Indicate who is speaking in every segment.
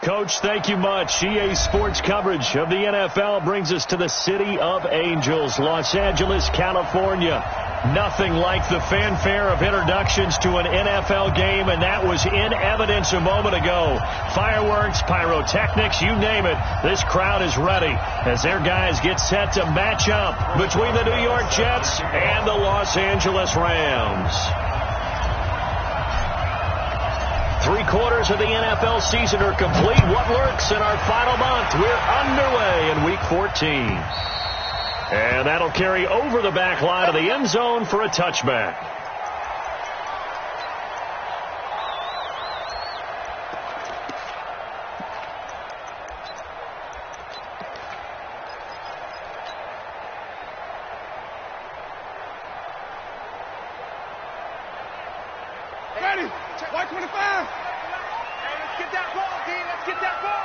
Speaker 1: Coach, thank you much. EA Sports coverage of the NFL brings us to the City of Angels, Los Angeles, California. Nothing like the fanfare of introductions to an NFL game, and that was in evidence a moment ago. Fireworks, pyrotechnics, you name it. This crowd is ready as their guys get set to match up between the New York Jets and the Los Angeles Rams. 3/4 of the NFL season are complete. What lurks in our final month? We're underway in Week 14. And that'll carry over the back line of the end zone for a touchback.
Speaker 2: Ready? White 25. Hey, let's get that ball, D. Let's get that ball.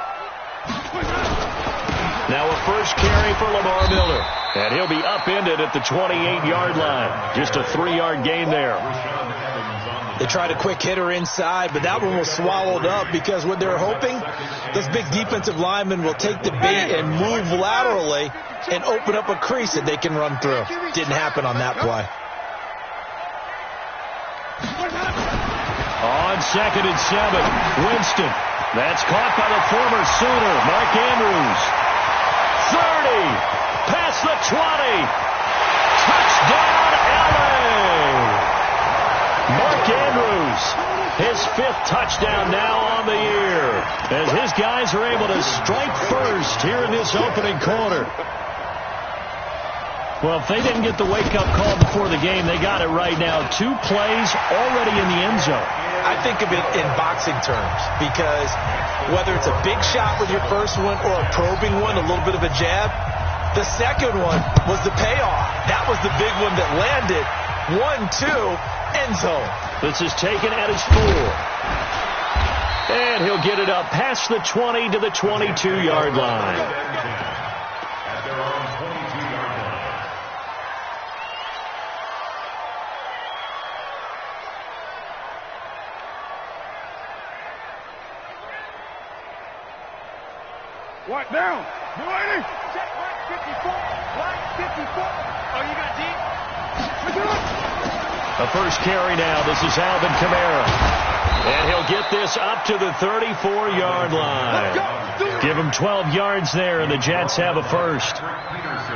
Speaker 1: Now a first carry for Lamar Miller. And he'll be upended at the 28-yard line. Just a 3-yard gain there.
Speaker 3: They tried a quick hitter inside, but that one was swallowed up because what they're hoping, those big defensive linemen will take the bait and move laterally and open up a crease that they can run through. Didn't happen on that play.
Speaker 1: On 2nd and 7, Winston. That's caught by the former Sooner, Mark Andrews. 30, past the 20. Touchdown, LA! Mark Andrews, his 5th touchdown now on the year, as his guys are able to strike first here in this opening quarter. Well, if they didn't get the wake-up call before the game, they got it right now. 2 plays already in the end zone.
Speaker 3: I think of it in boxing terms because whether it's a big shot with your first one or a probing one, a little bit of a jab, the second one was the payoff. That was the big one that landed. 1-2, end zone.
Speaker 1: This is taken at his 4. And he'll get it up past the 20 to the 22-yard line.
Speaker 2: What down? 280. Check right 54. Right 54. Oh, you got deep?
Speaker 1: A first carry now. This is Alvin Kamara. And he'll get this up to the 34-yard line. Give him 12 yards there, and the Jets have a first.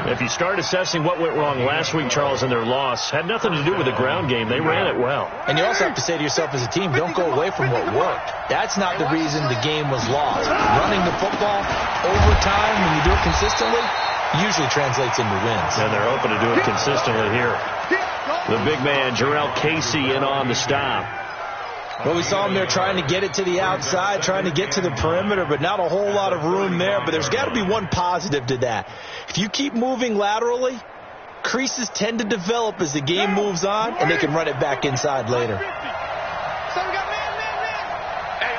Speaker 1: If you start assessing what went wrong last week, Charles, in their loss, had nothing to do with the ground game. They ran it well.
Speaker 3: And you also have to say to yourself as a team, don't go away from what worked. That's not the reason the game was lost. Running the football over time, when you do it consistently, usually translates into wins.
Speaker 1: And they're open to do it consistently here. The big man, Jarrell Casey, in on the stop.
Speaker 3: Well, we saw him there trying to get it to the outside, trying to get to the perimeter, but not a whole lot of room there. But there's got to be one positive to that. If you keep moving laterally, creases tend to develop as the game moves on, and they can run it back inside later.
Speaker 2: Hey,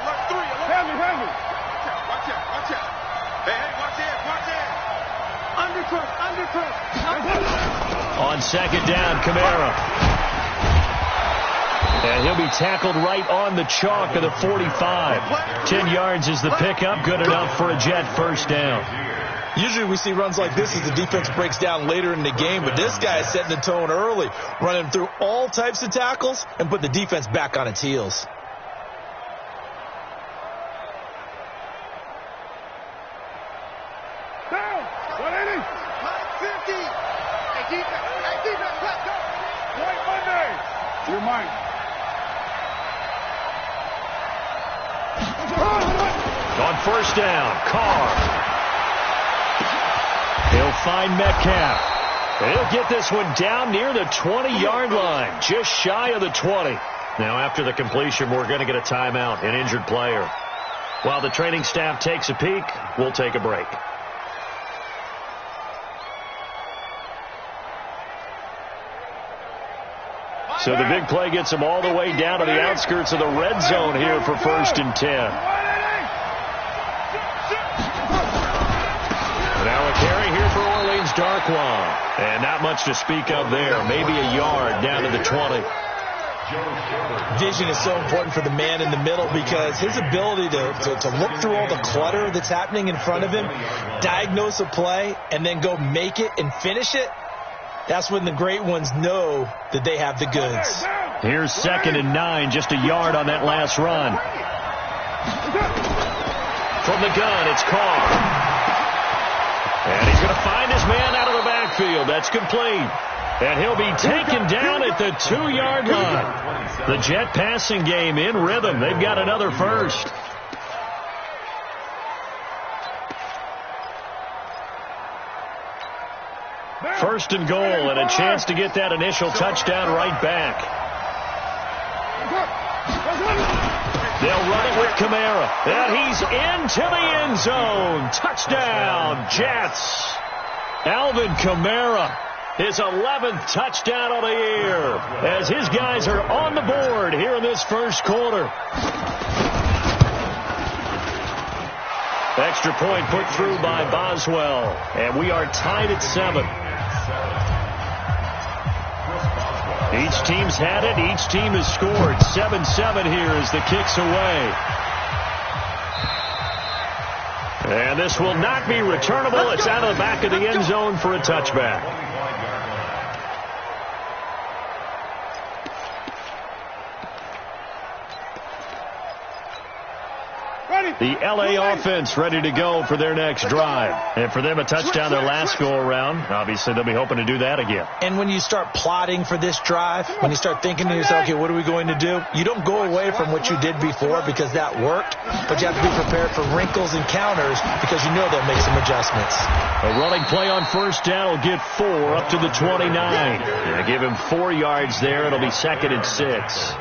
Speaker 2: look, 3. Heavy. Watch out. Hey, watch out.
Speaker 1: On 2nd down, Kamara. And he'll be tackled right on the chalk of the 45. 10 yards is the pickup. Good enough for a Jet first down.
Speaker 3: Usually we see runs like this as the defense breaks down later in the game, but this guy is setting the tone early, running through all types of tackles and put the defense back on its heels.
Speaker 2: Down. 180. 50. Hey, defense, let's go. White Monday. You're mine.
Speaker 1: On first down, Carr. He'll find Metcalf. He'll get this one down near the 20-yard line, just shy of the 20. Now, after the completion, we're going to get a timeout, an injured player. While the training staff takes a peek, we'll take a break. So the big play gets him all the way down to the outskirts of the red zone here for 1st and 10. Now a carry here for Orleans Darkwa. And not much to speak of there. Maybe a yard down to the 20.
Speaker 3: Vision is so important for the man in the middle because his ability to look through all the clutter that's happening in front of him, diagnose a play, and then go make it and finish it, that's when the great ones know that they have the goods.
Speaker 1: Here's 2nd and 9, just a yard on that last run. From the gun, it's Carr. And he's going to find his man out of the backfield. That's complete. And he'll be taken down at the 2-yard line. The Jet passing game in rhythm. They've got another first. First and goal, and a chance to get that initial touchdown right back. They'll run it with Kamara. And he's into the end zone. Touchdown, Jets. Alvin Kamara, his 11th touchdown of the year, as his guys are on the board here in this first quarter. Extra point put through by Boswell, and we are tied at 7. Each team's had it. Each team has scored. 7-7 here as the kick's away. And this will not be returnable. It's out of the back of the end zone for a touchback. The L.A. offense ready to go for their next drive. And for them, a touchdown their last go-around. Obviously, they'll be hoping to do that again.
Speaker 3: And when you start plotting for this drive, when you start thinking to yourself, okay, what are we going to do? You don't go away from what you did before because that worked. But you have to be prepared for wrinkles and counters because you know they'll make some adjustments.
Speaker 1: A running play on first down will get 4 up to the 29. And give him 4 yards there. It'll be 2nd and 6.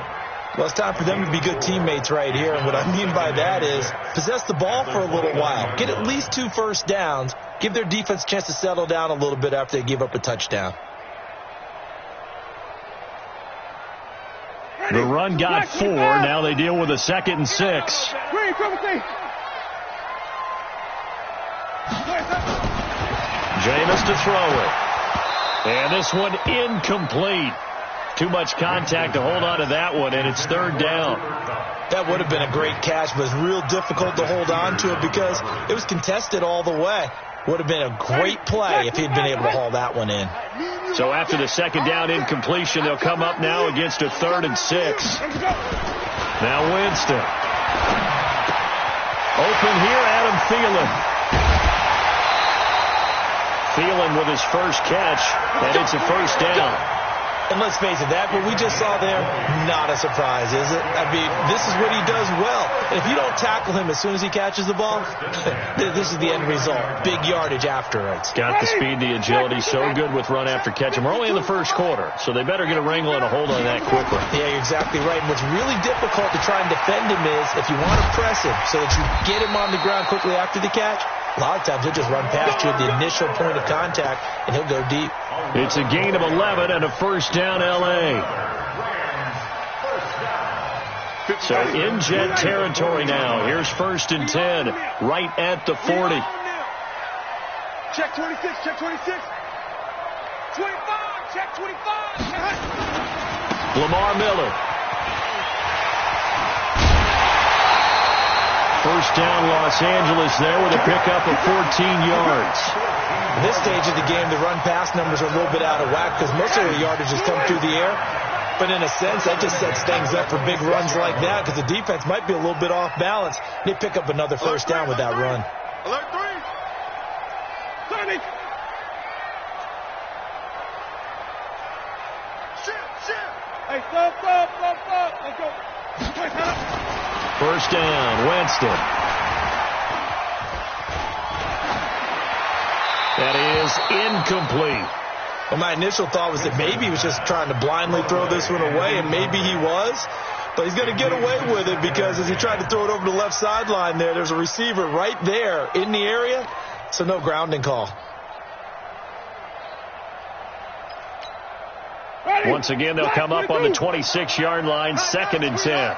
Speaker 3: Well, it's time for them to be good teammates right here. And what I mean by that is possess the ball for a little while. Get at least 2 first downs. Give their defense a chance to settle down a little bit after they give up a touchdown.
Speaker 1: The run got 4. Now they deal with a 2nd and 6. Jameis to throw it. And this one incomplete. Too much contact to hold on to that one, and it's 3rd down.
Speaker 3: That would have been a great catch, but it's real difficult to hold on to it because it was contested all the way. Would have been a great play if he'd been able to haul that one in.
Speaker 1: So after the 2nd down incompletion, they'll come up now against a 3rd and 6. Now Winston. Open here, Adam Thielen. Thielen with his first catch, and it's a first down.
Speaker 3: And let's face it, that what we just saw there, not a surprise, is it? I mean, this is what he does well. And if you don't tackle him as soon as he catches the ball, this is the end result. Big yardage after it.
Speaker 1: Got the speed, the agility, so good with run after catch. And we're only in the first quarter, so they better get a wrangle and a hold on that quickly.
Speaker 3: Yeah, you're exactly right. And what's really difficult to try and defend him is if you want to press him so that you get him on the ground quickly after the catch, a lot of times he'll just run past you at the initial point of contact, and he'll go deep.
Speaker 1: It's a gain of 11 and a first down, L.A. So in Jet territory now. Here's 1st and 10, right at the 40.
Speaker 2: Check 26, check 26. 25, check 25.
Speaker 1: Lamar Miller. First down, Los Angeles there with a pickup of 14 yards.
Speaker 3: At this stage of the game, the run-pass numbers are a little bit out of whack because most of the yardage has come through the air. But in a sense, that just sets things up for big runs like that because the defense might be a little bit off balance. They pick up another first down with that run.
Speaker 2: Alert 3. 30. Shit. Hey, stop. Let's go.
Speaker 1: First down, Winston. That is incomplete.
Speaker 3: Well, my initial thought was that maybe he was just trying to blindly throw this one away, and maybe he was. But he's going to get away with it because as he tried to throw it over the left sideline there's a receiver right there in the area, so no grounding call.
Speaker 1: Once again, they'll come up on the 26-yard line, 2nd and 10.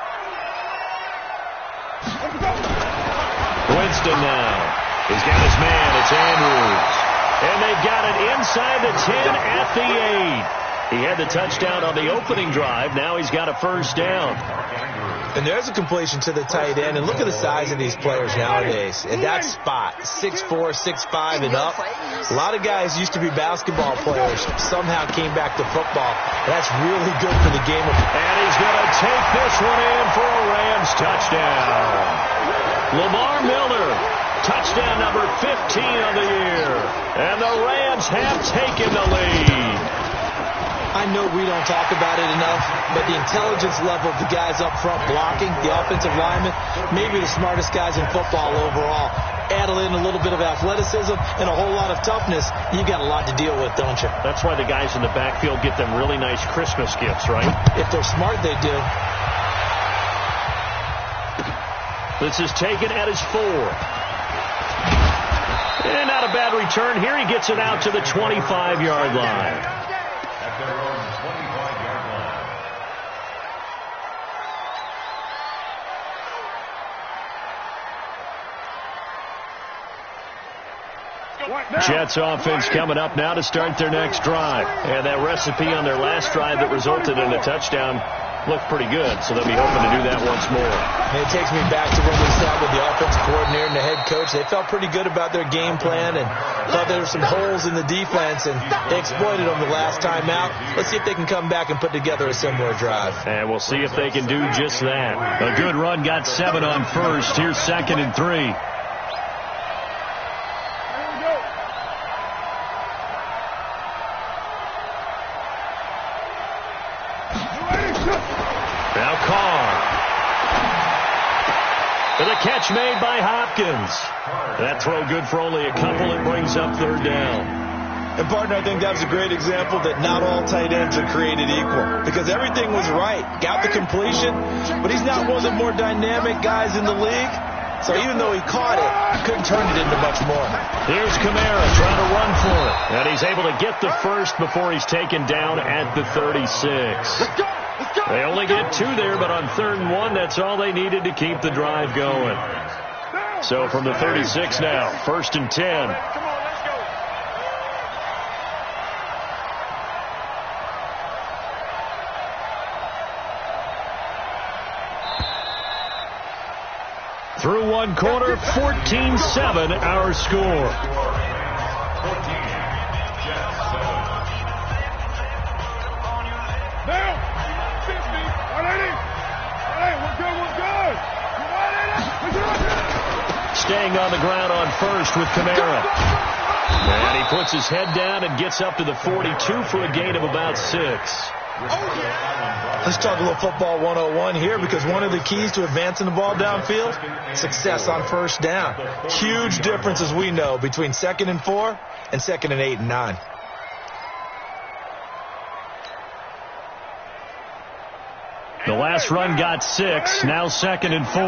Speaker 1: Winston now. He's got his man. It's Andrews. And they've got it inside the 10 at the He had the touchdown on the opening drive. Now he's got a first down.
Speaker 3: And there's a completion to the tight end. And look at the size of these players nowadays. In that spot, 6'4", 6'5", and up. A lot of guys used to be basketball players, somehow came back to football. That's really good for the game.
Speaker 1: And he's going to take this one in for a Rams touchdown. Lamar Miller, touchdown number 15 of the year. And the Rams have taken the lead.
Speaker 3: I know we don't talk about it enough, but the intelligence level of the guys up front blocking, the offensive linemen, maybe the smartest guys in football overall. Add in a little bit of athleticism and a whole lot of toughness, you got a lot to deal with, don't you?
Speaker 1: That's why the guys in the backfield get them really nice Christmas gifts, right?
Speaker 3: If they're smart, they do.
Speaker 1: This is taken at his 4. And not a bad return. Here he gets it out to the 25-yard line. Jets offense coming up now to start their next drive. And that recipe on their last drive that resulted in a touchdown looked pretty good, so they'll be hoping to do that once more.
Speaker 3: And it takes me back to when we sat with the offensive coordinator and the head coach. They felt pretty good about their game plan and thought there were some holes in the defense, and they exploited them the last time out. Let's see if they can come back and put together a similar drive.
Speaker 1: And we'll see if they can do just that. A good run, got 7 on first. Here's 2nd and 3. Now Carr. For the catch made by Hopkins. That throw good for only a couple. It brings up 3rd down.
Speaker 3: And, partner, I think that was a great example that not all tight ends are created equal. Because everything was right. Got the completion, but he's not one of the more dynamic guys in the league. So even though he caught it, couldn't turn it into much more.
Speaker 1: Here's Kamara trying to run for it. And he's able to get the first before he's taken down at the 36. They only get 2 there, but on 3rd and 1, that's all they needed to keep the drive going. So from the 36 now, 1st and 10. Through one quarter, 14-7 our score.
Speaker 2: Now, 50, 180. Hey, we're good.
Speaker 1: Staying on the ground on first with Kamara. And he puts his head down and gets up to the 42 for a gain of about 6.
Speaker 3: Let's talk a little football 101 here, because one of the keys to advancing the ball downfield, success on first down. Huge difference, as we know, between 2nd and 4 and 2nd and 8 and 9.
Speaker 1: The last run got 6, now 2nd and 4.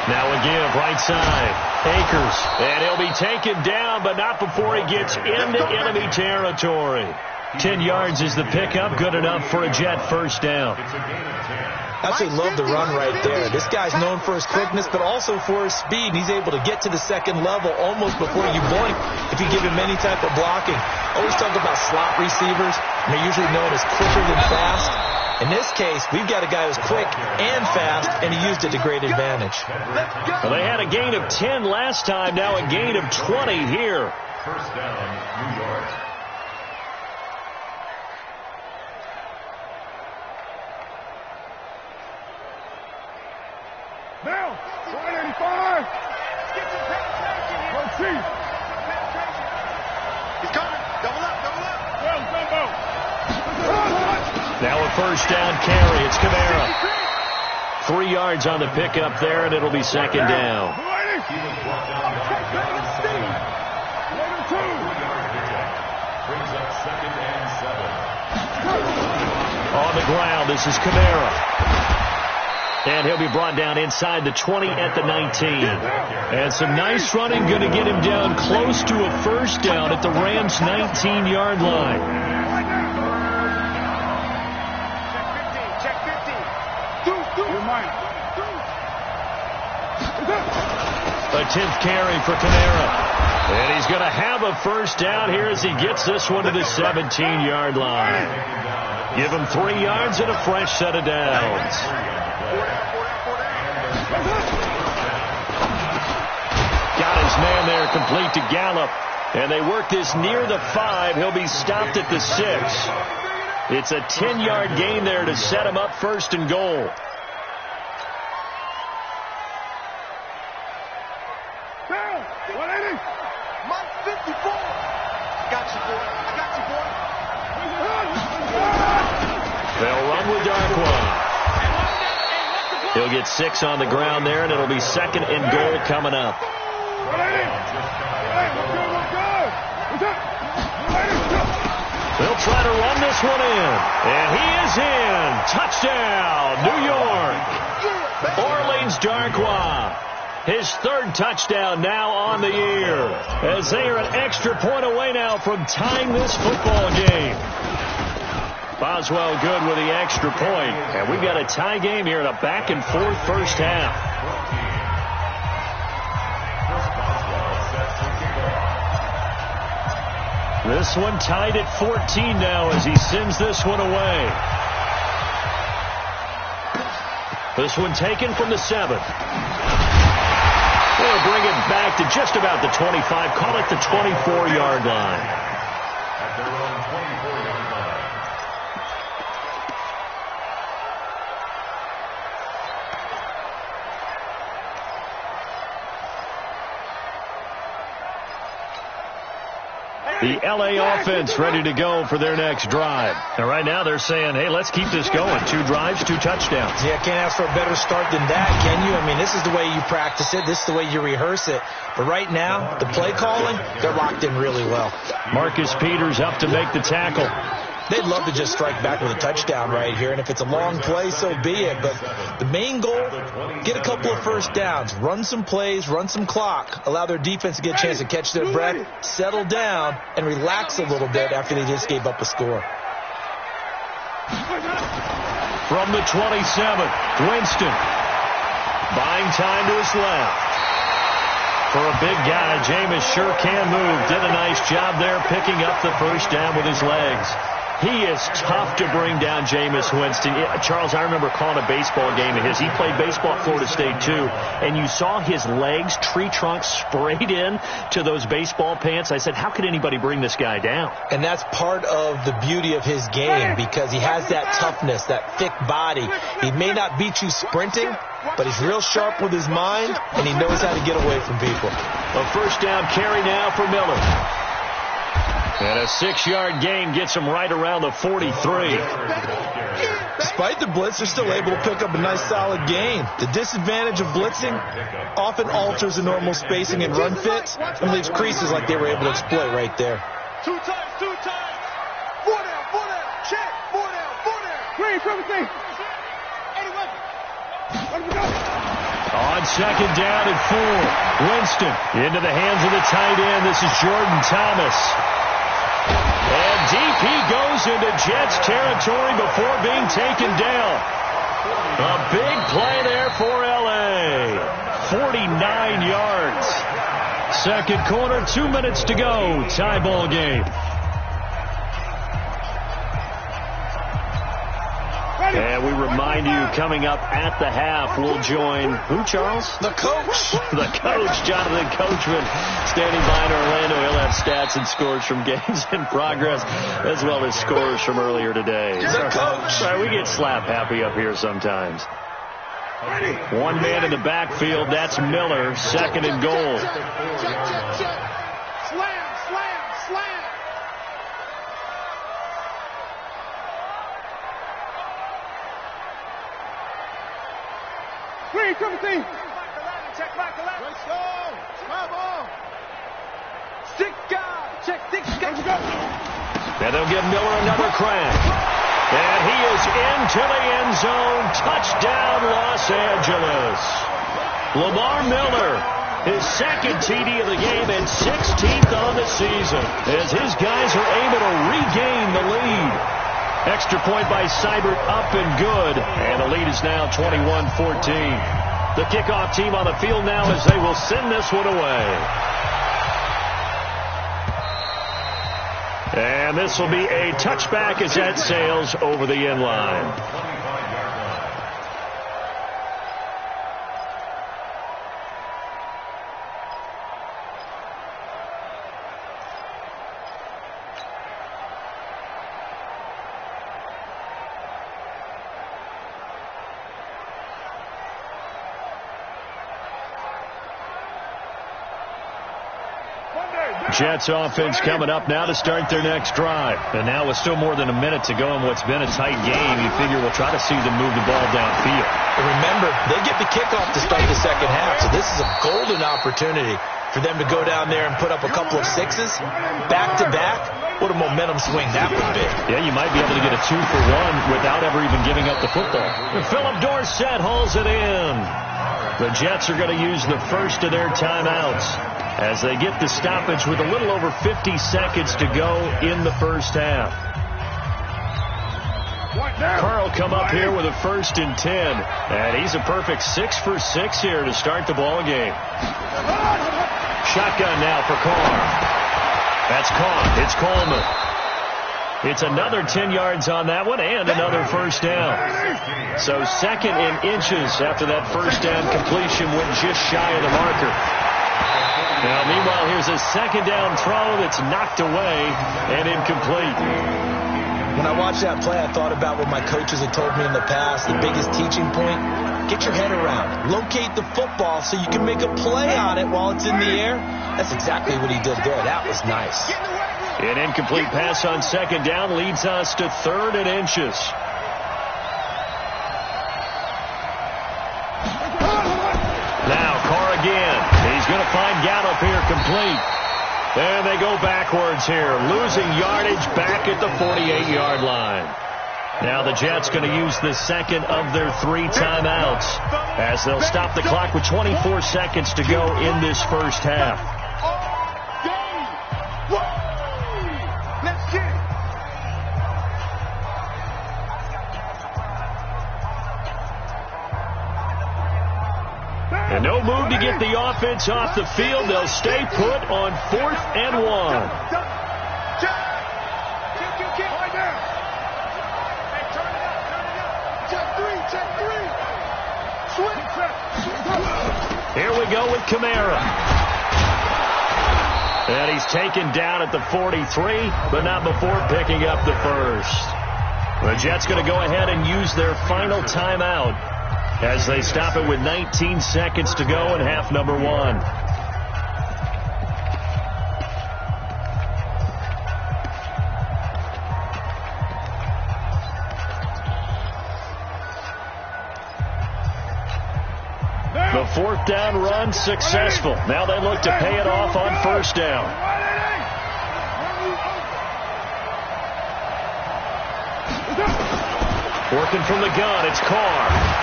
Speaker 1: Now a give, right side. Akers, and he'll be taken down, but not before he gets into enemy territory. 10 yards is the pickup, good enough for a Jet first down.
Speaker 3: Absolutely love the run right there. This guy's known for his quickness, but also for his speed. And he's able to get to the 2nd level almost before you blink if you give him any type of blocking. Always talk about slot receivers, and they're usually known as quicker than fast. In this case, we've got a guy who's quick and fast, and he used it to great advantage.
Speaker 1: Well, they had a gain of 10 last time, now a gain of 20 here.
Speaker 4: First down, New York.
Speaker 2: Now, 185. Let's see. He's coming. Double up. Well, Jumbo.
Speaker 1: Now a first down carry. It's Kamara. 3 yards on the pickup there, and it'll be 2nd down.
Speaker 4: He was brought down brings up 2nd and 7.
Speaker 1: On the ground, this is Kamara. And he'll be brought down inside the 20 at the 19. And some nice running, going to get him down close to a first down at the Rams' 19-yard line. A 10th carry for Kamara. And he's going to have a first down here as he gets this one to the 17-yard line. Give him 3 yards and a fresh set of downs. Got his man there complete to Gallup. And they work this near the 5. He'll be stopped at the 6. It's a 10-yard gain there to set him up first and goal. They'll run with Darkwa. He'll get 6 on the ground there, and it'll be 2nd and goal coming up. They'll try to run this one in. And he is in. Touchdown, New York. Orleans Darkwa. His 3rd touchdown now on the year. As they are an extra point away now from tying this football game. Boswell good with the extra point. And we've got a tie game here in a back-and-forth first half. This one tied at 14 now as he sends this one away. This one taken from the 7. They'll bring it back to just about the 25. Call it the 24-yard line.
Speaker 4: At their own 24-yard line.
Speaker 1: The L.A. offense ready to go for their next drive. And right now they're saying, hey, let's keep this going. 2 drives, 2 touchdowns.
Speaker 3: Yeah, can't ask for a better start than that, can you? I mean, this is the way you practice it. This is the way you rehearse it. But right now, the play calling, they're locked in really well.
Speaker 1: Marcus Peters up to make the tackle.
Speaker 3: They'd love to just strike back with a touchdown right here. And if it's a long play, so be it. But the main goal, get a couple of first downs. Run some plays, run some clock. Allow their defense to get a chance to catch their breath, settle down, and relax a little bit after they just gave up a score.
Speaker 1: From the 27, Winston. Buying time to his left. For a big guy, Jameis sure can move. Did a nice job there picking up the first down with his legs. He is tough to bring down, Jameis Winston. Charles, I remember calling a baseball game of his. He played baseball at Florida State, too. And you saw his legs, tree trunks sprayed in to those baseball pants. I said, how could anybody bring this guy down?
Speaker 3: And that's part of the beauty of his game because he has that toughness, that thick body. He may not beat you sprinting, but he's real sharp with his mind, and he knows how to get away from people.
Speaker 1: A first down carry now for Miller. And a 6-yard gain gets him right around the 43.
Speaker 3: Despite the blitz, they're still able to pick up a nice solid gain. The disadvantage of blitzing often alters the normal spacing and run fits and leaves creases like they were able to exploit right there.
Speaker 2: 2 times, 2 times. 4 down, 4 down. Check. 4 down, 4 down. 3, 17. 81. Let me go.
Speaker 1: On second down and 4. Winston into the hands of the tight end. This is Jordan Thomas. And deep he goes into Jets territory before being taken down. A big play there for L.A. 49 yards. Second quarter, 2 minutes to go. Tie ball game. And we remind you, coming up at the half, we'll join who, Charles?
Speaker 3: The coach.
Speaker 1: The coach, Jonathan Coachman, standing by in Orlando. He'll have stats and scores from games in progress, as well as scores from earlier today.
Speaker 3: The coach.
Speaker 1: Sorry, we get slap happy up here sometimes. One man in the backfield, that's Miller, 2nd and goal.
Speaker 2: Check. Slam. 3, 17. Check back 11. Let's go. Come on. 6 guys. Check 6 guys. Let's go.
Speaker 1: And they'll give Miller another crack. And he is into the end zone. Touchdown, Los Angeles. Lamar Miller, his 2nd TD of the game and 16th on the season, as his guys are able to regain the lead. Extra point by Seibert, up and good. And the lead is now 21-14. The kickoff team on the field now as they will send this one away. And this will be a touchback as that sails over the end line. Jets offense coming up now to start their next drive. And now with still more than a minute to go in what's been a tight game, you figure we'll try to see them move the ball downfield.
Speaker 3: And remember, they get the kickoff to start the second half, so this is a golden opportunity for them to go down there and put up a couple of sixes back-to-back. What a momentum swing that would be.
Speaker 1: Yeah, you might be able to get a 2-for-1 without ever even giving up the football. And Philip Dorsett hauls it in. The Jets are going to use the first of their timeouts as they get the stoppage with a little over 50 seconds to go in the first half. Carl come up here with a 1st and 10, and he's a perfect 6 for 6 here to start the ball game. Shotgun now for Carr. That's caught. It's Coleman. It's another 10 yards on that one and another first down. So 2nd and inches after that first down completion went just shy of the marker. Now, meanwhile, here's a 2nd down throw that's knocked away and incomplete.
Speaker 3: When I watched that play, I thought about what my coaches had told me in the past. The biggest teaching point, get your head around it. Locate the football so you can make a play on it while it's in the air. That's exactly what he did there. That was nice.
Speaker 1: An incomplete pass on 2nd down leads us to 3rd and inches. Now Carr again. He's going to find Gallup here complete. And they go backwards here, losing yardage back at the 48-yard line. Now the Jets going to use the 2nd of their 3 timeouts as they'll stop the clock with 24 seconds to go in this first half. And no move to get the offense off the field. They'll stay put on 4th and 1. Here we go with Kamara. And he's taken down at the 43, but not before picking up the first. The Jets going to go ahead and use their final timeout as they stop it with 19 seconds to go in half number 1. The 4th down run successful. Now they look to pay it off on 1st down. Working from the gun, it's Carr.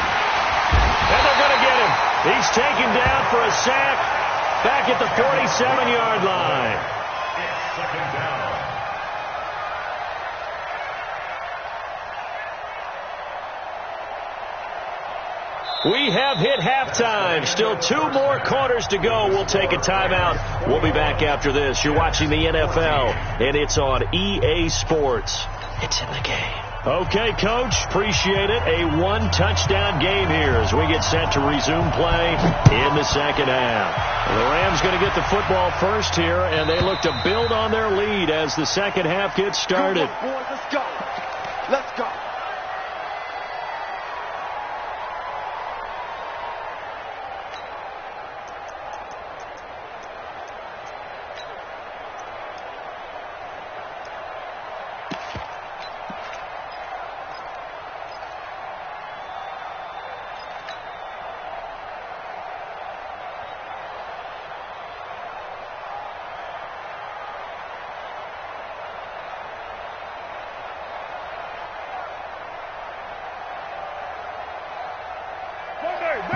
Speaker 1: And they're going to get him. He's taken down for a sack back at the 47-yard line.
Speaker 4: It's 2nd down.
Speaker 1: We have hit halftime. Still 2 more quarters to go. We'll take a timeout. We'll be back after this. You're watching the NFL, and it's on EA Sports. It's in the game. Okay, Coach, appreciate it. A 1-touchdown game here as we get set to resume play in the second half. The Rams going to get the football first here, and they look to build on their lead as the second half gets started.
Speaker 2: Come on, boys, let's go. Let's go.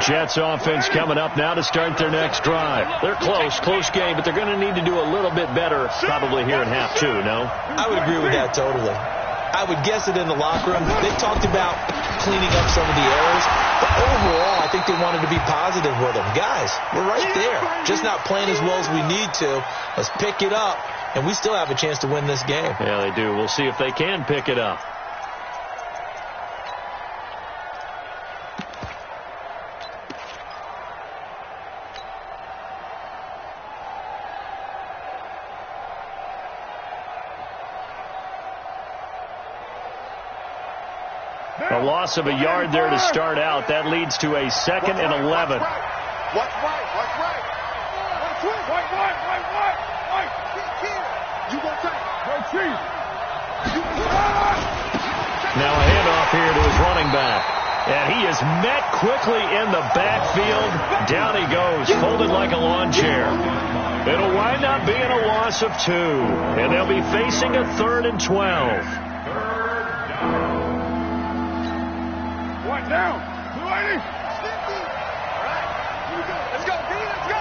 Speaker 1: Jets offense coming up now to start their next drive. They're close game, but they're going to need to do a little bit better probably here in half 2, no?
Speaker 3: I would agree with that totally. I would guess it in the locker room. They talked about cleaning up some of the errors. But overall, I think they wanted to be positive with them. Guys, we're right there. Just not playing as well as we need to. Let's pick it up, and we still have a chance to win this game.
Speaker 1: Yeah, they do. We'll see if they can pick it up. A loss of a yard there to start out. That leads to a 2nd and 11.
Speaker 2: Watch right. You gonna take.
Speaker 1: Now a handoff here to his running back. And he is met quickly in the backfield. Down he goes, folded like a lawn chair. It'll wind up being a loss of 2. And they'll be facing a 3rd and 12.
Speaker 2: Down. 280. All right. Here we go. Let's go, D. Let's go.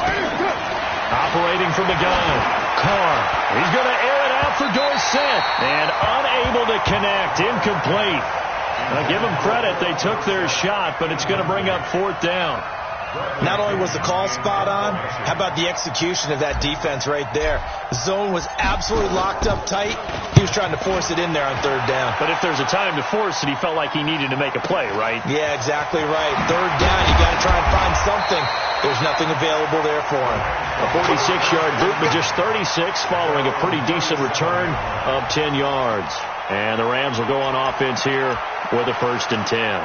Speaker 2: 280.
Speaker 1: Operating from the gun. Carr. He's going to air it out for Dorsett. And unable to connect. Incomplete. Now, give them credit. They took their shot, but it's going to bring up 4th down.
Speaker 3: Not only was the call spot on, how about the execution of that defense right there? The zone was absolutely locked up tight. He was trying to force it in there on 3rd down.
Speaker 1: But if there's a time to force it, he felt like he needed to make a play, right?
Speaker 3: Yeah, exactly right. 3rd down, you got to try and find something. There's nothing available there for him.
Speaker 1: A 46-yard boot, but just 36 following a pretty decent return of 10 yards. And the Rams will go on offense here with a 1st and 10.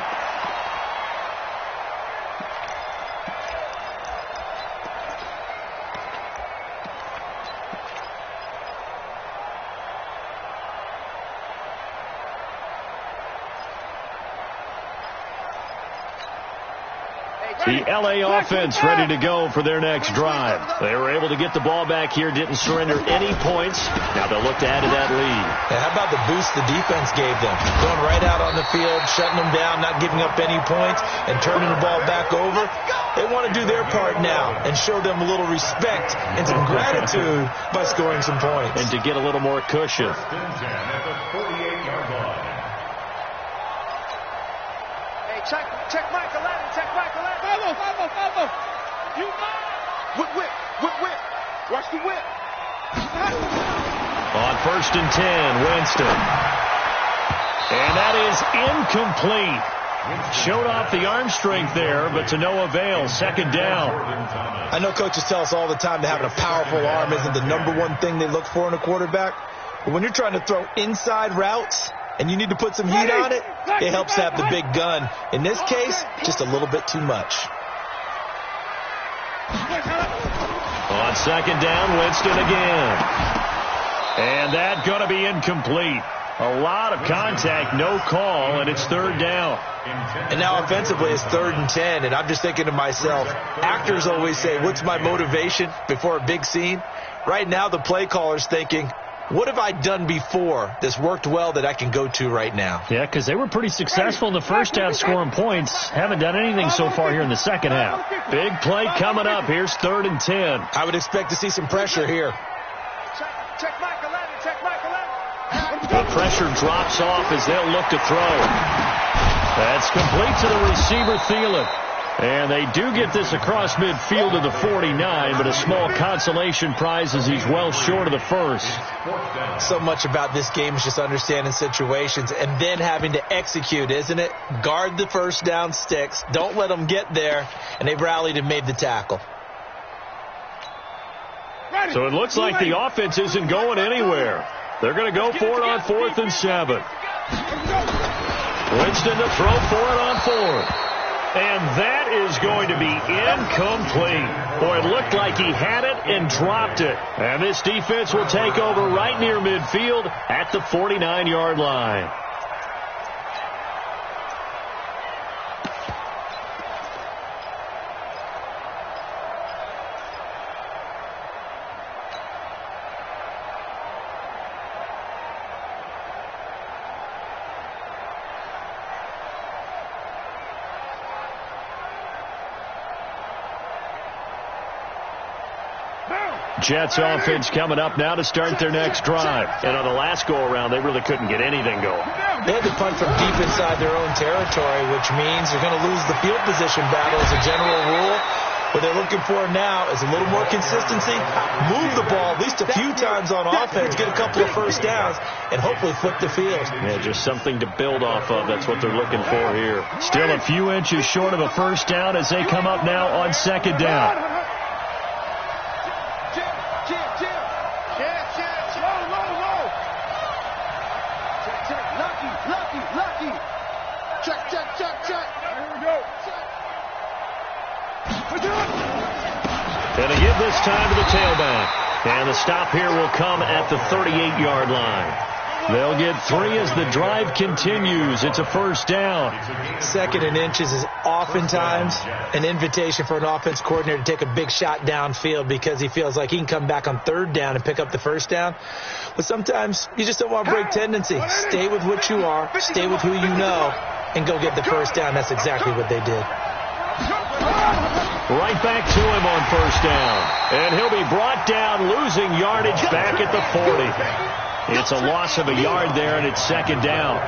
Speaker 1: The L.A. offense ready to go for their next drive. They were able to get the ball back here, didn't surrender any points. Now they'll look to add to that lead.
Speaker 3: And how about the boost the defense gave them? Going right out on the field, shutting them down, not giving up any points, and turning the ball back over. They want to do their part now and show them a little respect and some gratitude by scoring some points.
Speaker 1: And to get a little more cushion.
Speaker 2: Check Mike 11. Check Mike 11. Follow. You mind? Whip. Watch the whip.
Speaker 1: On 1st and 10, Winston. And that is incomplete. Showed off the arm strength there, but to no avail. 2nd down.
Speaker 3: I know coaches tell us all the time that having a powerful arm isn't the #1 thing they look for in a quarterback. But when you're trying to throw inside routes and you need to put some heat on it, it helps to have the big gun. In this case, just a little bit too much.
Speaker 1: On 2nd down, Winston again. And that's going to be incomplete. A lot of contact, no call, and it's 3rd down.
Speaker 3: And now offensively it's 3rd and 10, and I'm just thinking to myself, actors always say, what's my motivation before a big scene? Right now the play caller's thinking, what have I done before that's worked well that I can go to right now?
Speaker 1: Yeah, because they were pretty successful in the first half scoring points. Haven't done anything so far here in the second half. Big play coming up. Here's 3rd and 10.
Speaker 3: I would expect to see some pressure here.
Speaker 2: Check Mike 11. Check Mike 11.
Speaker 1: The pressure drops off as they'll look to throw. That's complete to the receiver, Thielen. And they do get this across midfield to the 49, but a small consolation prize as he's well short of the first.
Speaker 3: So much about this game is just understanding situations and then having to execute, isn't it? Guard the first down sticks. Don't let them get there. And they rallied and made the tackle.
Speaker 1: So it looks like the offense isn't going anywhere. They're going to go for it on 4th and 7. Winston to throw for it on 4th. And that is going to be incomplete. Boy, it looked like he had it and dropped it. And this defense will take over right near midfield at the 49-yard line.
Speaker 2: Now.
Speaker 1: Jets offense coming up now to start their next drive. And on the last go-around, they really couldn't get anything going.
Speaker 3: They had to punt from deep inside their own territory, which means they're going to lose the field position battle as a general rule. What they're looking for now is a little more consistency, move the ball at least a few times on offense, get a couple of first downs, and hopefully flip the field.
Speaker 1: Yeah, just something to build off of. That's what they're looking for here. Still a few inches short of a first down as they come up now on second down. And a give this time to the tailback. And the stop here will come at the 38-yard line. They'll get 3 as the drive continues. It's a first down.
Speaker 3: Second and inches is oftentimes an invitation for an offense coordinator to take a big shot downfield because he feels like he can come back on third down and pick up the first down. But sometimes you just don't want to break tendency. Stay with what you are, stay with who you know, and go get the first down. That's exactly what they did.
Speaker 1: Right back to him on first down. And he'll be brought down, losing yardage back at the 40. It's a loss of a yard there, and it's second down.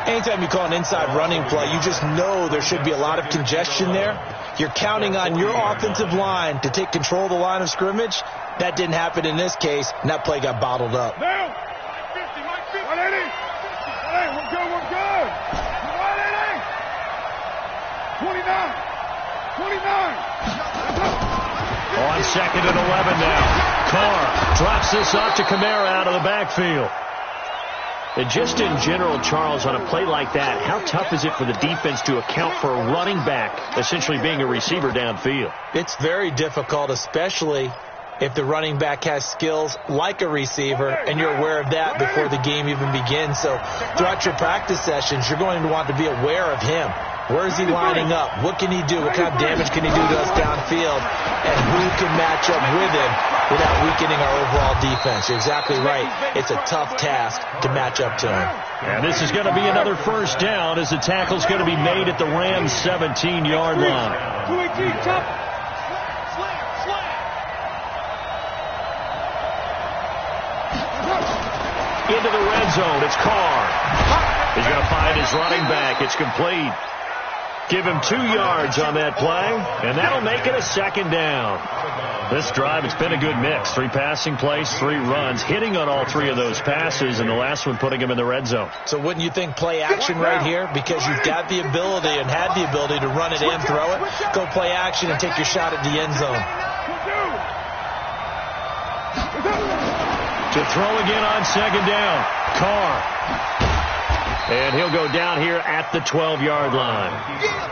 Speaker 3: Anytime you call an inside running play, you just know there should be a lot of congestion there. You're counting on your offensive line to take control of the line of scrimmage. That didn't happen in this case, and that play got bottled up.
Speaker 2: Now, 50, Mike 50. 180. Hey, we're good, we're good. 180. 29. 29.
Speaker 1: On second and 11 now. Carr drops this off to Kamara out of the backfield. And just in general, Charles, on a play like that, how tough is it for the defense to account for a running back essentially being a receiver downfield?
Speaker 3: It's very difficult, especially if the running back has skills like a receiver, and you're aware of that before the game even begins. So throughout your practice sessions, you're going to want to be aware of him. Where is he lining up? What can he do? What kind of damage can he do to us downfield? And who can match up with him without weakening our overall defense? You're exactly right. It's a tough task to match up to him.
Speaker 1: And this is going to be another first down as the tackle's going to be made at the Rams' 17-yard line.
Speaker 2: 218, top.
Speaker 1: Into the red zone. It's Carr. He's going to find his running back. It's complete. Give him 2 yards on that play, and that'll make it a second down. This drive, it's been a good mix. 3 passing plays, 3 runs, hitting on all 3 of those passes, and the last one putting him in the red zone.
Speaker 3: So wouldn't you think play action right here? Because you've got the ability and had the ability to run it and throw it. Go play action and take your shot at the end zone.
Speaker 1: To throw again on second down. Carr. And he'll go down here at the 12-yard line.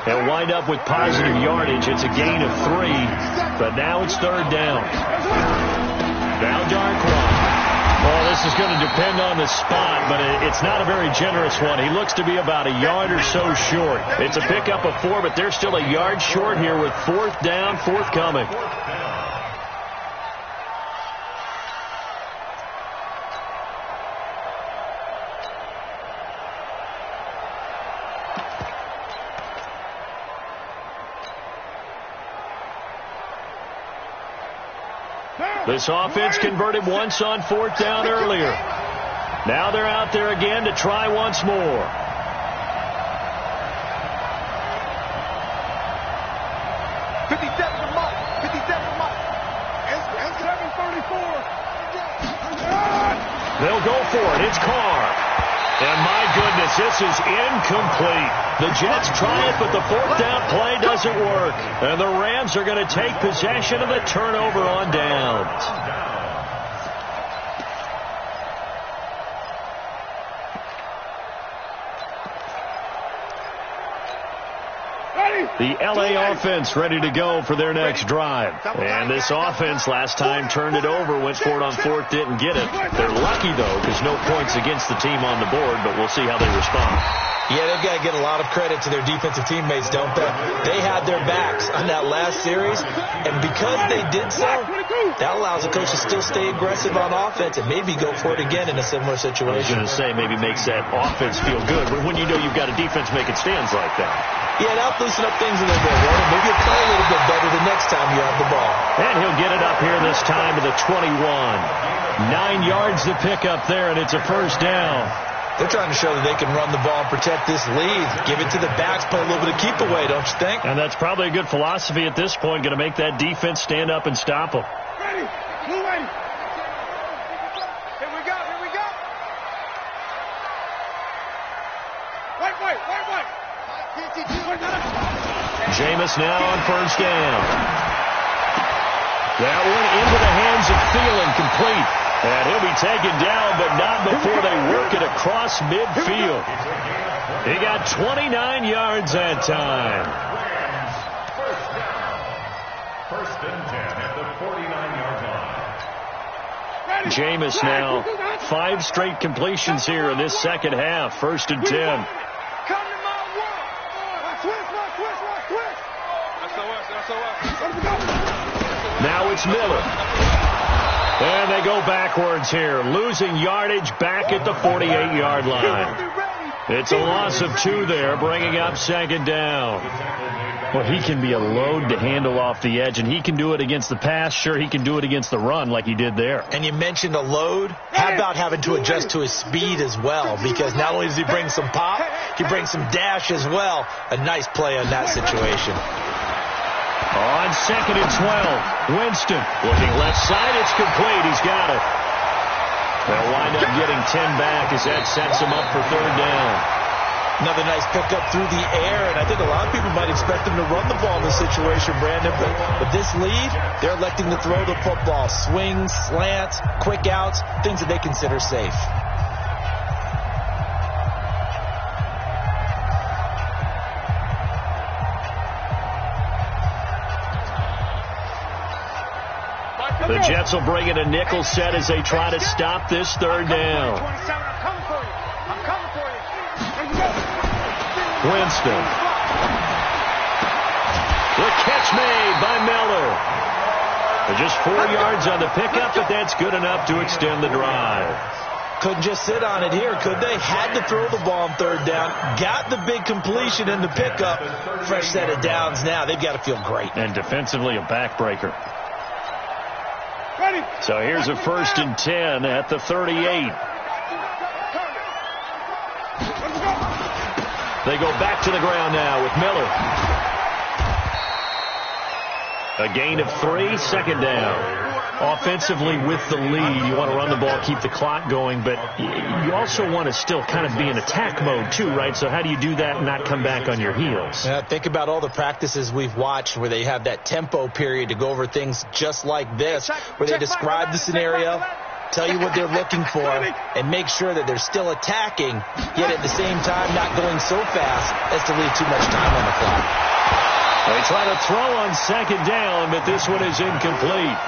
Speaker 1: They'll wind up with positive yardage. It's a gain of 3, but now it's third down. Now Darkwa. Well, this is going to depend on the spot, but it's not a very generous one. He looks to be about a yard or so short. It's a pickup of 4, but they're still a yard short here with fourth down, forthcoming. This offense converted once on fourth down earlier. Now they're out there again to try once more. They'll go for it. It's Carr. And my goodness, this is incomplete. The Jets try it, but the fourth down play doesn't work. And the Rams are going to take possession of the turnover on downs. The L.A. offense ready to go for their next drive. And this offense last time turned it over, went for it on fourth, didn't get it. They're lucky, though, because no points against the team on the board, but we'll see how they respond.
Speaker 3: Yeah, they've got to get a lot of credit to their defensive teammates, don't they? They had their backs on that last series, and because they did so, that allows the coach to still stay aggressive on offense and maybe go for it again in a similar situation.
Speaker 1: I was going to say, maybe makes that offense feel good, but when you know you've got a defense making stands like that.
Speaker 3: Yeah, that'll loosen up things a little bit, Warren. Maybe you'll play a little bit better the next time you have the ball.
Speaker 1: And he'll get it up here this time to the 21. 9 yards to pick up there, and it's a first down.
Speaker 3: They're trying to show that they can run the ball and protect this lead. Give it to the backs, play a little bit of keep away, don't you think?
Speaker 1: And that's probably a good philosophy at this point, going to make that defense stand up and stop them.
Speaker 2: Ready. Blue ready. Here we go. Here we go. Wait.
Speaker 1: Jameis now on first down. That one into the hands of Thielen, complete. And he'll be taken down, but not before they work it across midfield. He got 29 yards that time.
Speaker 4: First and 10 at the 49-yard line.
Speaker 1: Jameis now 5 straight completions here in this second half. First and 10.
Speaker 2: Come to my wall. Twist.
Speaker 1: Now it's Miller. And they go backwards here, losing yardage back at the 48-yard line. It's a loss of 2 there, bringing up second down. Well, he can be a load to handle off the edge, and he can do it against the pass. Sure, he can do it against the run like he did there.
Speaker 3: And you mentioned a load. How about having to adjust to his speed as well? Because not only does he bring some pop, he brings some dash as well. A nice play on that situation.
Speaker 1: On second and 12, Winston looking left side. It's complete. He's got it. They'll wind up getting 10 back as that sets him up for third down.
Speaker 3: Another nice pickup through the air, and I think a lot of people might expect them to run the ball in this situation, Brandon, but with this lead, they're electing to throw the football. Swings, slants, quick outs, things that they consider safe.
Speaker 1: The Jets will bring in a nickel set as they try to stop this third down.
Speaker 2: I'm coming for you.
Speaker 1: Winston. The catch made by Miller. Just 4 yards on the pickup, but that's good enough to extend the drive.
Speaker 3: Couldn't just sit on it here, could they? Had to throw the ball on third down. Got the big completion in the pickup. Fresh set of downs now. They've got to feel great.
Speaker 1: And defensively, a backbreaker. So here's a first and 10 at the 38. They go back to the ground now with Miller. A gain of 3, second down. Offensively with the lead, you want to run the ball, keep the clock going, but you also want to still kind of be in attack mode too, right? So how do you do that and not come back on your heels?
Speaker 3: Yeah, think about all the practices we've watched where they have that tempo period to go over things just like this, where they describe the scenario, tell you what they're looking for, and make sure that they're still attacking, yet at the same time not going so fast as to leave too much time on the clock.
Speaker 1: They try to throw on second down, but this one is incomplete.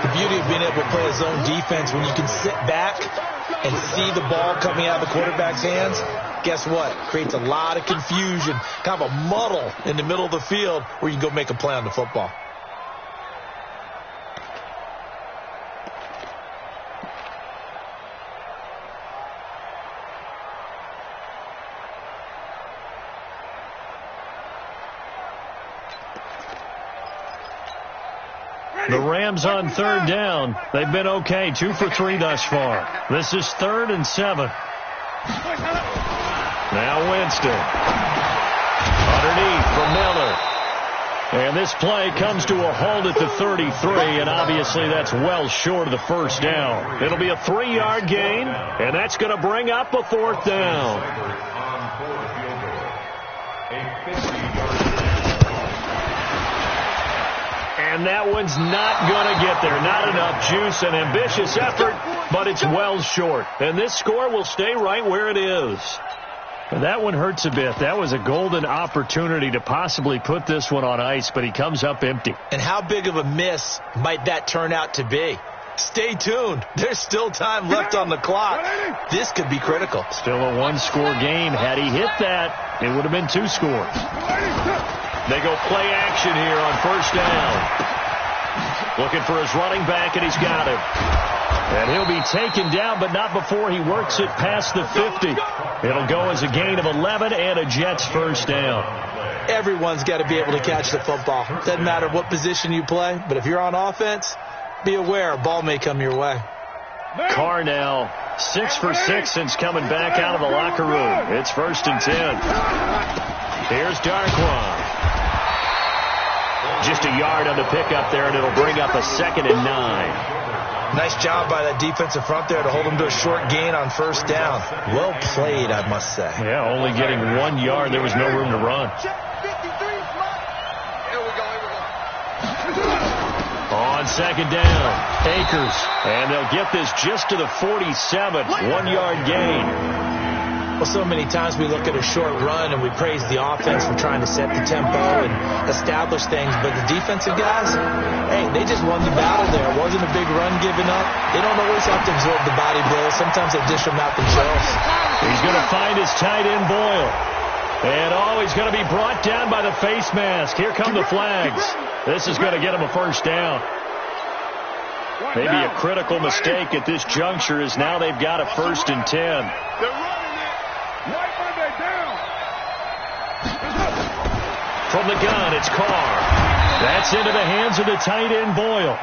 Speaker 3: The beauty of being able to play a zone defense when you can sit back and see the ball coming out of the quarterback's hands, guess what? Creates a lot of confusion, kind of a muddle in the middle of the field where you can go make a play on the football.
Speaker 1: The Rams on third down. They've been okay, 2 for 3 thus far. This is 3rd and 7. Now Winston. Underneath for Miller. And this play comes to a halt at the 33, and obviously that's well short of the first down. It'll be a 3-yard gain, and that's going to bring up a 4th down. And that one's not going to get there. Not enough juice, an ambitious effort, but it's well short. And this score will stay right where it is. And that one hurts a bit. That was a golden opportunity to possibly put this one on ice, but he comes up empty.
Speaker 3: And how big of a miss might that turn out to be? Stay tuned. There's still time left on the clock. This could be critical.
Speaker 1: Still a one-score game. Had he hit that, it would have been 2 scores. They go play action here on first down. Looking for his running back, and he's got him. And he'll be taken down, but not before he works it past the 50. It'll go as a gain of 11 and a Jets first down.
Speaker 3: Everyone's got to be able to catch the football. Doesn't matter what position you play, but if you're on offense, be aware a ball may come your way.
Speaker 1: Carr now 6 for 6 since coming back out of the locker room. It's 1st and 10. Here's Darkwan. Just a yard on the pickup there, and it'll bring up a 2nd and 9.
Speaker 3: Nice job by that defensive front there to hold him to a short gain on first down. Well played, I must say.
Speaker 1: Yeah, only getting 1 yard. There was no room to run. On 2nd down, Akers. And they'll get this just to the 47. 1-yard gain.
Speaker 3: Well, so many times we look at a short run and we praise the offense for trying to set the tempo and establish things. But the defensive guys, hey, they just won the battle there. It wasn't a big run given up. They don't always have to absorb the body blows. Sometimes they dish them out themselves.
Speaker 1: He's going to find his tight end, Boyle. And, he's going to be brought down by the face mask. Here come the flags. This is going to get him a first down. Maybe a critical mistake at this juncture is now they've got a 1st and 10.
Speaker 2: They're running it. White Monday down.
Speaker 1: From the gun, it's Carr. That's into the hands of the tight end, Boyle.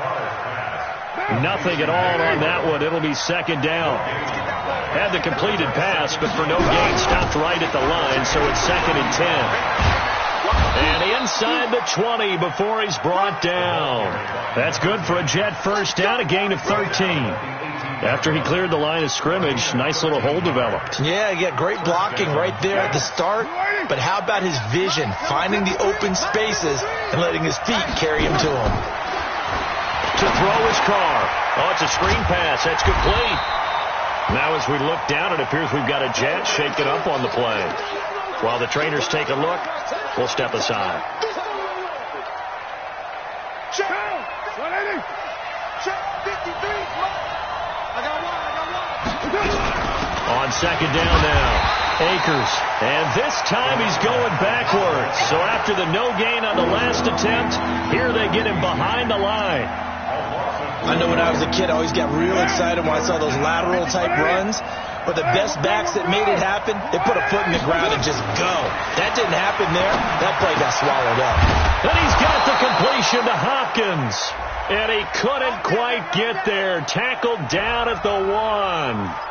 Speaker 1: Nothing at all on that one. It'll be 2nd down. Had the completed pass, but for no gain, stopped right at the line, so it's 2nd and 10. And inside the 20 before he's brought down. That's good for a Jet first down, a gain of 13. After he cleared the line of scrimmage, nice little hole developed.
Speaker 3: Yeah, great blocking right there at the start. But how about his vision, finding the open spaces and letting his feet carry him to him.
Speaker 1: To throw his Carr. Oh, it's a screen pass. That's complete. Now as we look down, it appears we've got a Jet shaken up on the play. While the trainers take a look, we'll step aside.
Speaker 2: Check. 180. Check. 53. I got one.
Speaker 1: On 2nd down now, Akers. And this time he's going backwards. So after the no gain on the last attempt, here they get him behind the line.
Speaker 3: I know when I was a kid, I always got real excited when I saw those lateral type runs. But the best backs that made it happen, they put a foot in the ground and just go. That didn't happen there. That play got swallowed up.
Speaker 1: And he's got the completion to Hopkins. And he couldn't quite get there. Tackled down at the 1.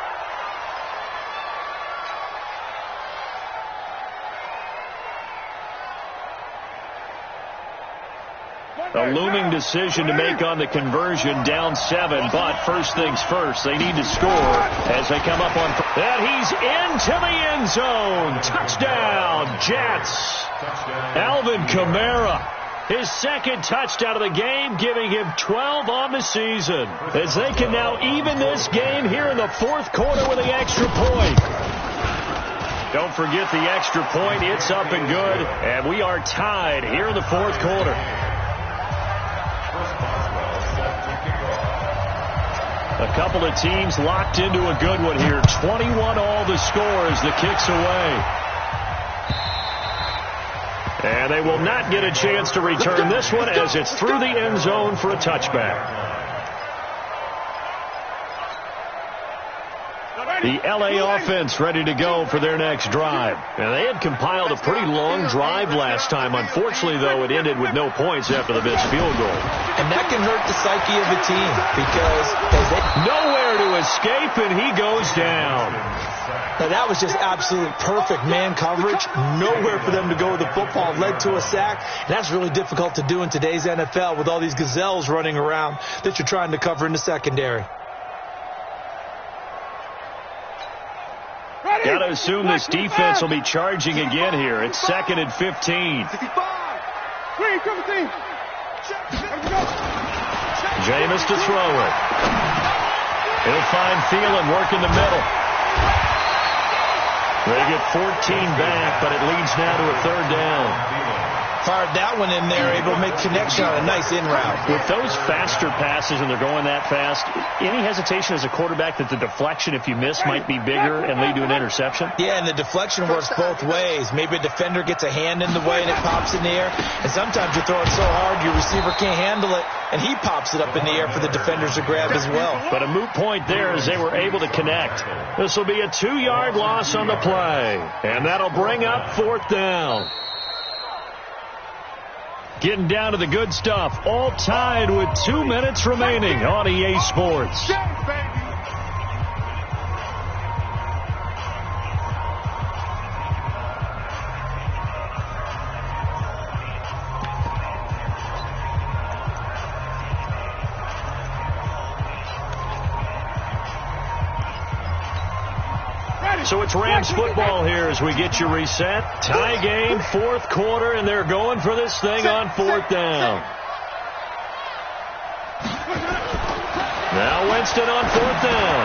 Speaker 1: A looming decision to make on the conversion, down 7, but first things first, they need to score as they come up on. And he's into the end zone. Touchdown, Jets. Alvin Kamara, his 2nd touchdown of the game, giving him 12 on the season, as they can now even this game here in the 4th quarter with the extra point. Don't forget the extra point. It's up and good, and we are tied here in the 4th quarter. A couple of teams locked into a good one here. 21 all the score as the kick's away. And they will not get a chance to return this one as it's through the end zone for a touchback. The LA offense ready to go for their next drive. And they had compiled a pretty long drive last time. Unfortunately, though, it ended with no points after the missed field goal.
Speaker 3: And that can hurt the psyche of the team because
Speaker 1: nowhere to escape, and he goes down.
Speaker 3: Now, that was just absolute perfect man coverage. Nowhere for them to go with the football. Led to a sack. And that's really difficult to do in today's NFL with all these gazelles running around that you're trying to cover in the secondary.
Speaker 1: Got to assume this defense will be charging again here. It's 2nd and 15. Jameis to throw it. He'll find Thielen, work in the middle. They get 14 back, but it leads now to a 3rd down.
Speaker 3: Fired that one in there, able to make connection on a nice in route.
Speaker 1: With those faster passes and they're going that fast, any hesitation as a quarterback that the deflection, if you miss, might be bigger and lead to an interception?
Speaker 3: Yeah, and the deflection works both ways. Maybe a defender gets a hand in the way and it pops in the air. And sometimes you throw it so hard your receiver can't handle it, and he pops it up in the air for the defenders to grab as well.
Speaker 1: But a moot point there as they were able to connect. This will be a 2-yard loss on the play, and that'll bring up 4th down. Getting down to the good stuff, all tied with 2 minutes remaining on EA Sports. So it's Rams football here as we get you reset. Tie game, 4th quarter, and they're going for this thing on 4th down. Now Winston on 4th down.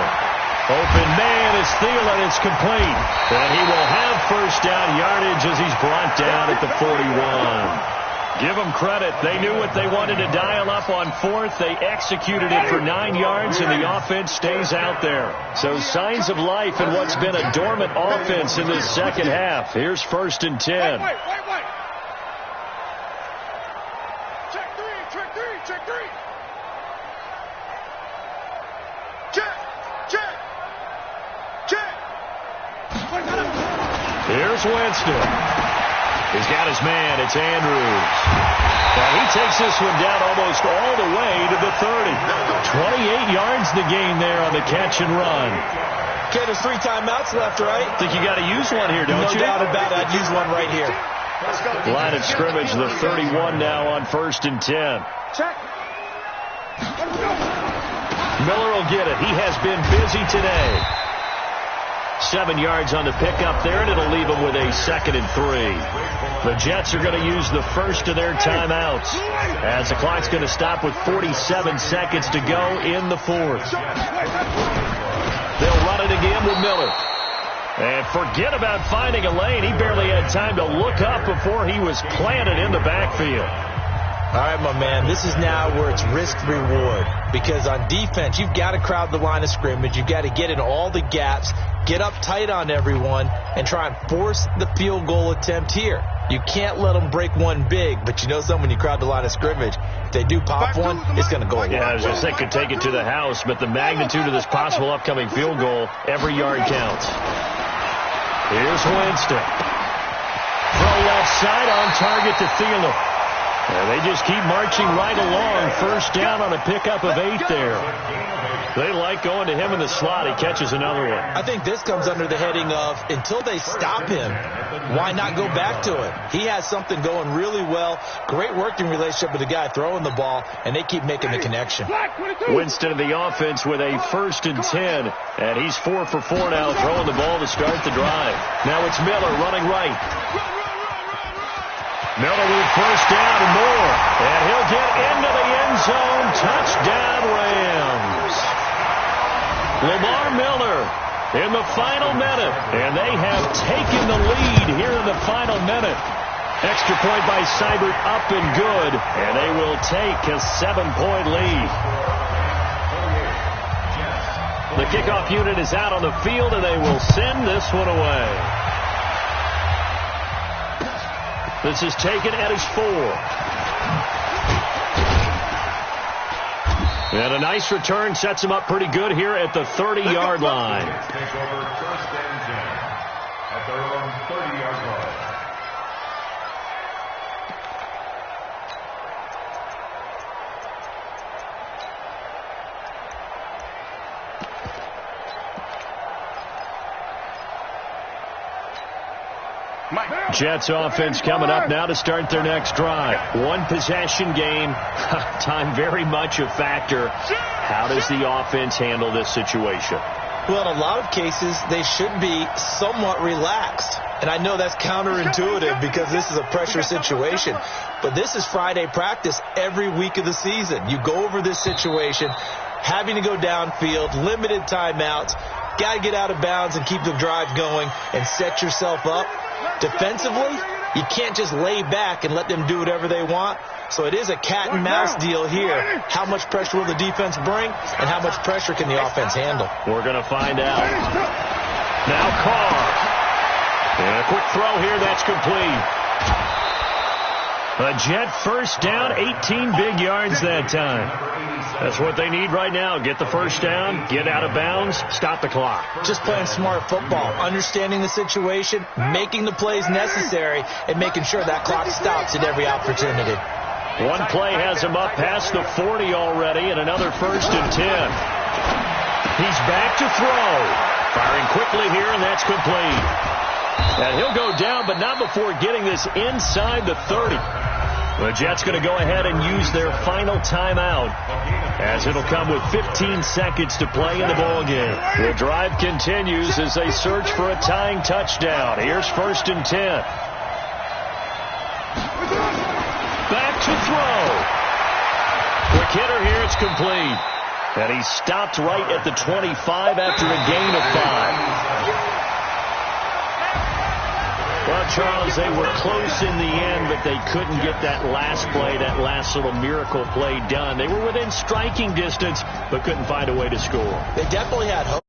Speaker 1: Open man is Thielen. It's complete. And he will have 1st down yardage as he's brought down at the 41. Give them credit. They knew what they wanted to dial up on 4th. They executed it for 9 yards, and the offense stays out there. So signs of life in what's been a dormant offense in this second half. Here's 1st and 10.
Speaker 2: Wait. Check three. Check.
Speaker 1: Here's Winston. He's got his man. It's Andrews. Now he takes this one down almost all the way to the 30. 28 yards the gain there on the catch and run.
Speaker 3: Okay, there's 3 timeouts left, right?
Speaker 1: Think you got to use one here, don't you?
Speaker 3: No doubt about it. I'd use one right here.
Speaker 1: Line of scrimmage, the 31 now on 1st and 10.
Speaker 2: Check.
Speaker 1: Miller will get it. He has been busy today. 7 yards on the pickup there, and it'll leave them with a 2nd and 3. The Jets are going to use the first of their timeouts as the clock's going to stop with 47 seconds to go in the 4th. They'll run it again with Miller. And forget about finding a lane. He barely had time to look up before he was planted in the backfield.
Speaker 3: All right, my man, this is now where it's risk-reward. Because on defense, you've got to crowd the line of scrimmage. You've got to get in all the gaps, get up tight on everyone, and try and force the field goal attempt here. You can't let them break one big, but you know something, when you crowd the line of scrimmage, if they do pop one, it's going to go away.
Speaker 1: Yeah, I was just thinking could take it to the house, but the magnitude of this possible upcoming field goal, every yard counts. Here's Winston. Throw left side on target to Thielen. And they just keep marching right along. 1st down on a pickup of 8 there. They like going to him in the slot. He catches another one.
Speaker 3: I think this comes under the heading of, until they stop him, why not go back to it? He has something going really well. Great working relationship with the guy throwing the ball, and they keep making the connection.
Speaker 1: Winston of the offense with a 1st and 10. And he's 4 for 4 now, throwing the ball to start the drive. Now it's Miller running right. Miller with 1st down and more. And he'll get into the end zone. Touchdown, Rams. Lamar Miller in the final minute. And they have taken the lead here in the final minute. Extra point by Seibert up and good. And they will take a 7-point lead. The kickoff unit is out on the field, and they will send this one away. This is taken at his 4. And a nice return sets him up pretty good here at the 30-yard line.
Speaker 4: Take over 1st and 10 at their own 30-yard line.
Speaker 1: Jets offense coming up now to start their next drive. 1 possession game. Time very much a factor. How does the offense handle this situation?
Speaker 3: Well, in a lot of cases, they should be somewhat relaxed. And I know that's counterintuitive because this is a pressure situation. But this is Friday practice every week of the season. You go over this situation, having to go downfield, limited timeouts, got to get out of bounds and keep the drive going and set yourself up. Defensively, You can't just lay back and let them do whatever they want. So it is a cat and mouse deal here. How much pressure will the defense bring, and how much pressure can the offense handle?
Speaker 1: We're going to find out. Now Carr. And a quick throw here, that's complete. A Jet first down, 18 big yards that time. That's what they need right now. Get the first down, get out of bounds, stop the clock.
Speaker 3: Just playing smart football, understanding the situation, making the plays necessary, and making sure that clock stops at every opportunity.
Speaker 1: One play has him up past the 40 already, and another 1st and 10. He's back to throw. Firing quickly here, and that's complete. And he'll go down, but not before getting this inside the 30. The Jets going to go ahead and use their final timeout, as it'll come with 15 seconds to play in the ballgame. The drive continues as they search for a tying touchdown. Here's 1st and 10. Back to throw. Quick hitter here, it's complete. And he stopped right at the 25 after a gain of 5. Well, Charles, they were close in the end, but they couldn't get that last play, that last little miracle play done. They were within striking distance, but couldn't find a way to score.
Speaker 3: They definitely had hope.